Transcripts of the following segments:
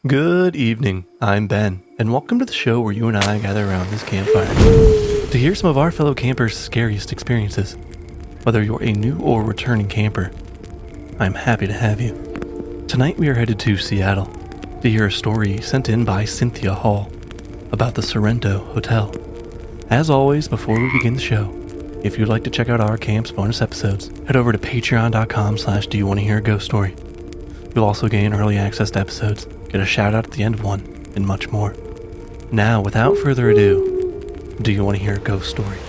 Good evening, I'm Ben, and welcome to the show where you and I gather around this campfire to hear some of our fellow campers' scariest experiences. Whether you're a new or returning camper, I'm happy to have you. Tonight we are headed to Seattle to hear a story sent in by Cynthia Hal about the Sorrento Hotel. As always, before we begin the show, if you'd like to check out our camp's bonus episodes, head over to patreon.com/doyouwannahearaghost-story. You'll also gain early access to episodes, get a shout out at the end of one, and much more. Now, without further ado, do you want to hear a ghost story?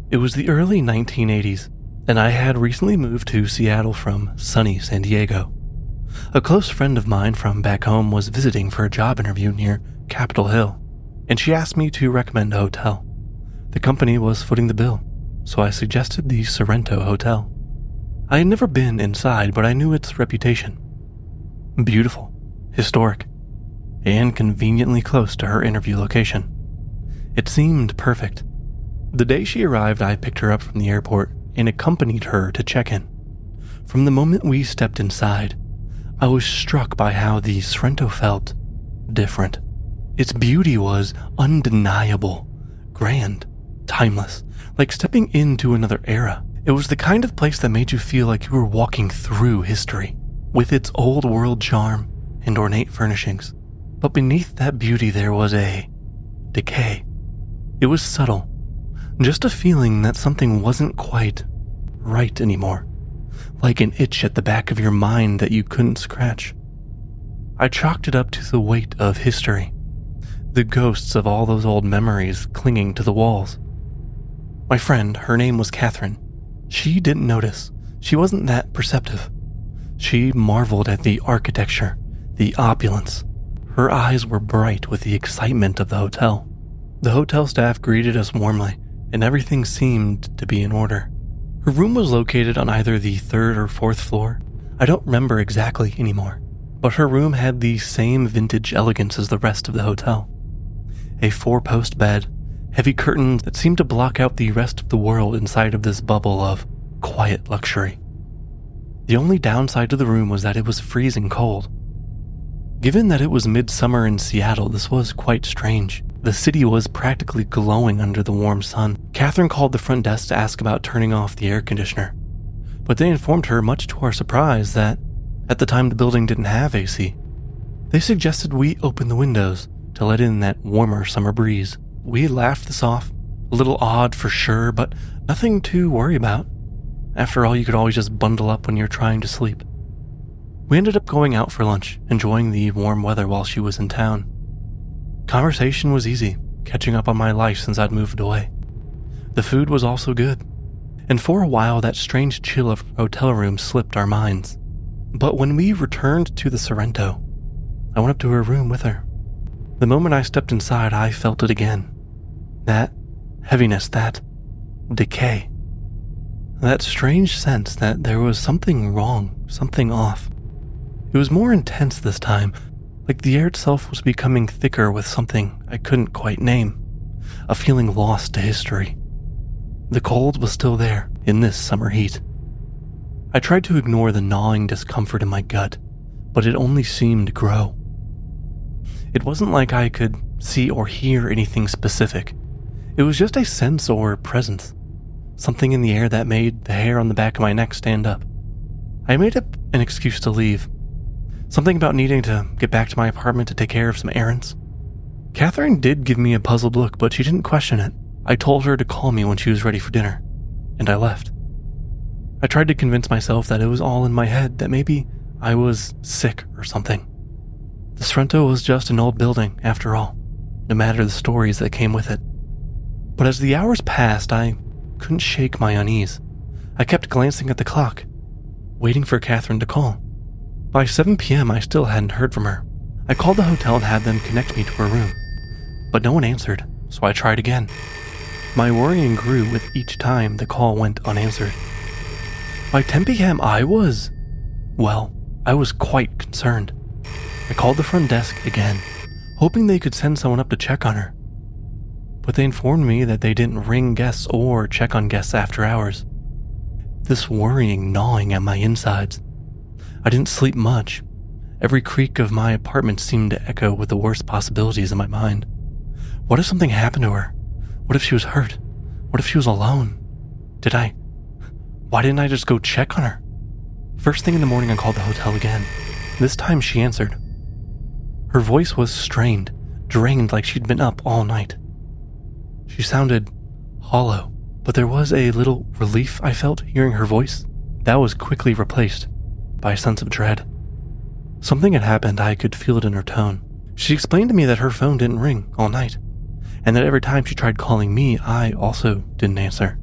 It was the early 1980s, and I had recently moved to Seattle from sunny San Diego. A close friend of mine from back home was visiting for a job interview near Capitol Hill, and she asked me to recommend a hotel. The company was footing the bill, so I suggested the Sorrento Hotel. I had never been inside, but I knew its reputation. Beautiful, historic, and conveniently close to her interview location. It seemed perfect. The day she arrived, I picked her up from the airport and accompanied her to check-in. From the moment we stepped inside, I was struck by how the Sorrento felt different. Its beauty was undeniable, grand, timeless, like stepping into another era. It was the kind of place that made you feel like you were walking through history, with its old world charm and ornate furnishings. But beneath that beauty there was a decay. It was subtle, just a feeling that something wasn't quite right anymore, like an itch at the back of your mind that you couldn't scratch. I chalked it up to the weight of history, the ghosts of all those old memories clinging to the walls. My friend, her name was Catherine. She didn't notice. She wasn't that perceptive. She marveled at the architecture, the opulence. Her eyes were bright with the excitement of the hotel. The hotel staff greeted us warmly, and everything seemed to be in order. Her room was located on either the third or fourth floor. I don't remember exactly anymore, but her room had the same vintage elegance as the rest of the hotel. A 4-post bed, heavy curtains that seemed to block out the rest of the world inside of this bubble of quiet luxury. The only downside to the room was that it was freezing cold. Given that it was midsummer in Seattle, this was quite strange. The city was practically glowing under the warm sun. Catherine called the front desk to ask about turning off the air conditioner, but they informed her, much to our surprise, that at the time the building didn't have AC. They suggested we open the windows to let in that warmer summer breeze. We laughed this off, a little odd for sure, but nothing to worry about. After all, you could always just bundle up when you're trying to sleep. We ended up going out for lunch, enjoying the warm weather while she was in town. Conversation was easy, catching up on my life since I'd moved away. The food was also good, and for a while that strange chill of hotel rooms slipped our minds. But when we returned to the Sorrento, I went up to her room with her. The moment I stepped inside, I felt it again. That heaviness, that decay. That strange sense that there was something wrong, something off. It was more intense this time, like the air itself was becoming thicker with something I couldn't quite name, a feeling lost to history. The cold was still there in this summer heat. I tried to ignore the gnawing discomfort in my gut, but it only seemed to grow. It wasn't like I could see or hear anything specific. It was just a sense or presence, something in the air that made the hair on the back of my neck stand up. I made up an excuse to leave, something about needing to get back to my apartment to take care of some errands. Catherine did give me a puzzled look, but she didn't question it. I told her to call me when she was ready for dinner, and I left. I tried to convince myself that it was all in my head, that maybe I was sick or something. The Sorrento was just an old building, after all, no matter the stories that came with it. But as the hours passed, I couldn't shake my unease. I kept glancing at the clock, waiting for Catherine to call. By 7 p.m., I still hadn't heard from her. I called the hotel and had them connect me to her room, but no one answered, so I tried again. My worrying grew with each time the call went unanswered. By 10 p.m., I was quite concerned. I called the front desk again, hoping they could send someone up to check on her. But they informed me that they didn't ring guests or check on guests after hours. This worrying gnawing at my insides. I didn't sleep much. Every creak of my apartment seemed to echo with the worst possibilities in my mind. What if something happened to her? What if she was hurt? What if she was alone? Why didn't I just go check on her? First thing in the morning, I called the hotel again. This time she answered. Her voice was strained, drained like she'd been up all night. She sounded hollow, but there was a little relief I felt hearing her voice. That was quickly replaced by a sense of dread. Something had happened, I could feel it in her tone. She explained to me that her phone didn't ring all night, and that every time she tried calling me, I also didn't answer.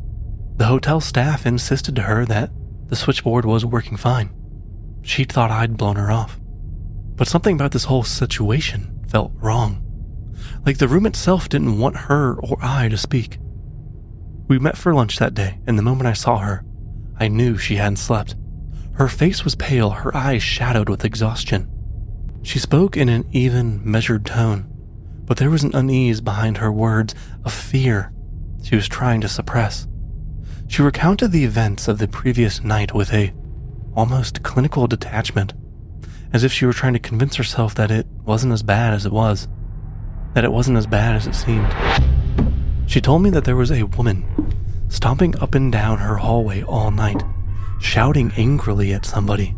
The hotel staff insisted to her that the switchboard was working fine. She thought I'd blown her off. But something about this whole situation felt wrong. Like the room itself didn't want her or I to speak. We met for lunch that day, and the moment I saw her, I knew she hadn't slept. Her face was pale, her eyes shadowed with exhaustion. She spoke in an even, measured tone, but there was an unease behind her words, a fear she was trying to suppress. She recounted the events of the previous night with a almost clinical detachment, as if she were trying to convince herself that it wasn't as bad as it was, that it wasn't as bad as it seemed. She told me that there was a woman stomping up and down her hallway all night, shouting angrily at somebody,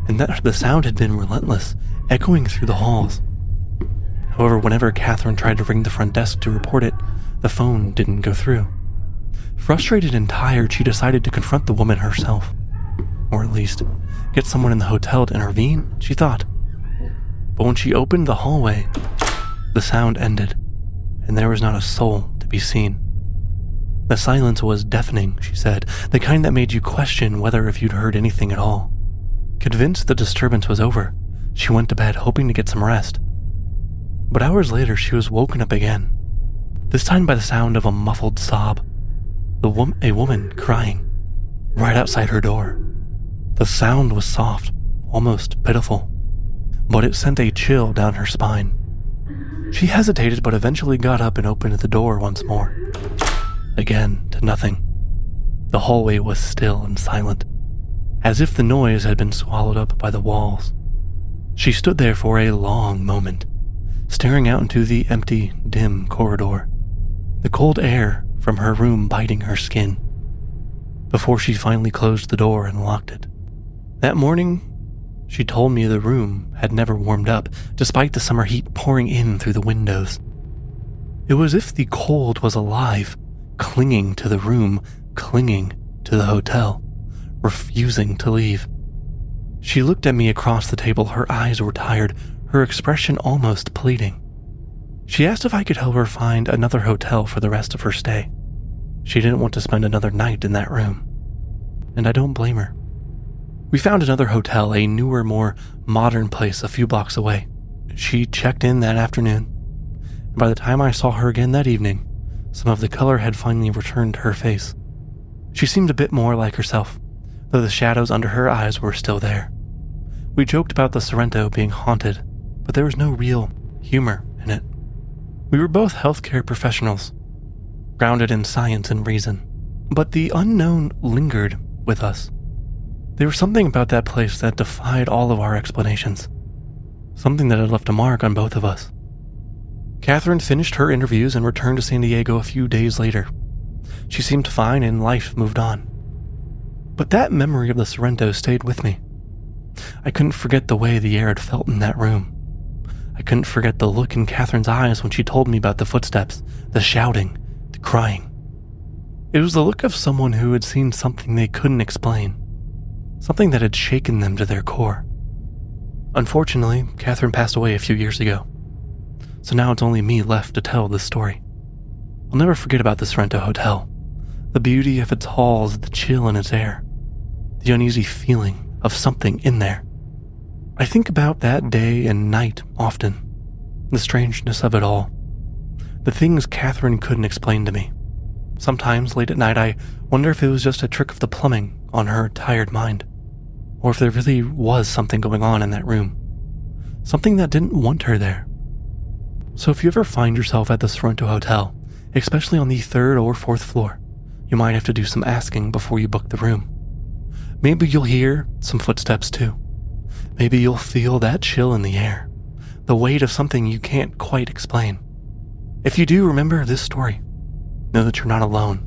and that the sound had been relentless, echoing through the halls. However, whenever Catherine tried to ring the front desk to report it, the phone didn't go through. Frustrated and tired, she decided to confront the woman herself, or at least get someone in the hotel to intervene, she thought. But when she opened the hallway, the sound ended, and there was not a soul to be seen. The silence was deafening, she said, the kind that made you question whether if you'd heard anything at all. Convinced the disturbance was over, she went to bed hoping to get some rest. But hours later, she was woken up again, this time by the sound of a muffled sob. A woman crying, right outside her door. The sound was soft, almost pitiful, but it sent a chill down her spine. She hesitated, but eventually got up and opened the door once more. Again, to nothing. The hallway was still and silent, as if the noise had been swallowed up by the walls. She stood there for a long moment, staring out into the empty, dim corridor, the cold air from her room biting her skin, before she finally closed the door and locked it. That morning, she told me the room had never warmed up, despite the summer heat pouring in through the windows. It was as if the cold was alive, clinging to the room, clinging to the hotel, refusing to leave. She looked at me across the table, her eyes were tired, her expression almost pleading. She asked if I could help her find another hotel for the rest of her stay. She didn't want to spend another night in that room, and I don't blame her. We found another hotel, a newer, more modern place a few blocks away. She checked in that afternoon, and by the time I saw her again that evening, some of the color had finally returned to her face. She seemed a bit more like herself, though the shadows under her eyes were still there. We joked about the Sorrento being haunted, but there was no real humor in it. We were both healthcare professionals, grounded in science and reason, but the unknown lingered with us. There was something about that place that defied all of our explanations, something that had left a mark on both of us. Catherine finished her interviews and returned to San Diego a few days later. She seemed fine and life moved on. But that memory of the Sorrento stayed with me. I couldn't forget the way the air had felt in that room. I couldn't forget the look in Catherine's eyes when she told me about the footsteps, the shouting, the crying. It was the look of someone who had seen something they couldn't explain, something that had shaken them to their core. Unfortunately, Catherine passed away a few years ago, so now it's only me left to tell this story. I'll never forget about the Sorrento Hotel, the beauty of its halls, the chill in its air, the uneasy feeling of something in there. I think about that day and night often, the strangeness of it all, the things Catherine couldn't explain to me. Sometimes, late at night, I wonder if it was just a trick of the plumbing on her tired mind, or if there really was something going on in that room, something that didn't want her there. So if you ever find yourself at the Sorrento Hotel, especially on the 3rd or 4th floor, you might have to do some asking before you book the room. Maybe you'll hear some footsteps too. Maybe you'll feel that chill in the air, the weight of something you can't quite explain. If you do remember this story, know that you're not alone.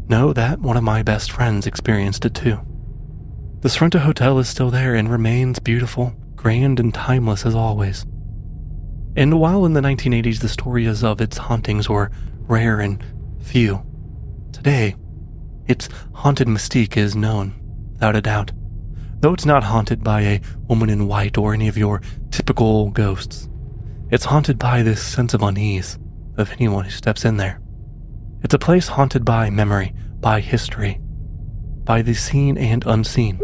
Know that one of my best friends experienced it too. The Sorrento Hotel is still there and remains beautiful, grand, and timeless as always. And while in the 1980s the stories of its hauntings were rare and few, today, its haunted mystique is known, without a doubt. Though it's not haunted by a woman in white or any of your typical ghosts, it's haunted by this sense of unease of anyone who steps in there. It's a place haunted by memory, by history, by the seen and unseen.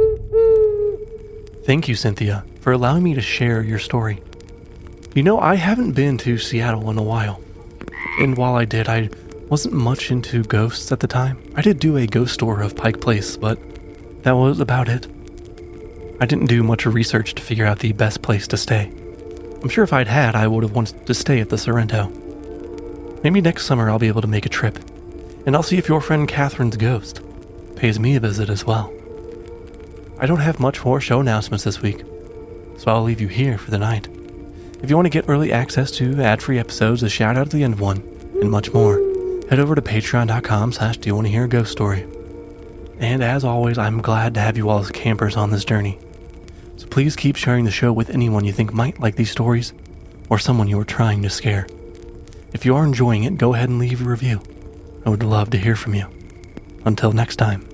Thank you, Cynthia, for allowing me to share your story. You know, I haven't been to Seattle in a while, and while I did, I wasn't much into ghosts at the time. I did do a ghost tour of Pike Place, but that was about it. I didn't do much research to figure out the best place to stay. I'm sure if I'd had, I would have wanted to stay at the Sorrento. Maybe next summer I'll be able to make a trip, and I'll see if your friend Catherine's ghost pays me a visit as well. I don't have much more show announcements this week, so I'll leave you here for the night. If you want to get early access to ad-free episodes, a shout out at the end of one, and much more, head over to patreon.com/doyouwanttohearaghost story. And as always, I'm glad to have you all as campers on this journey. So please keep sharing the show with anyone you think might like these stories, or someone you are trying to scare. If you are enjoying it, go ahead and leave a review. I would love to hear from you. Until next time.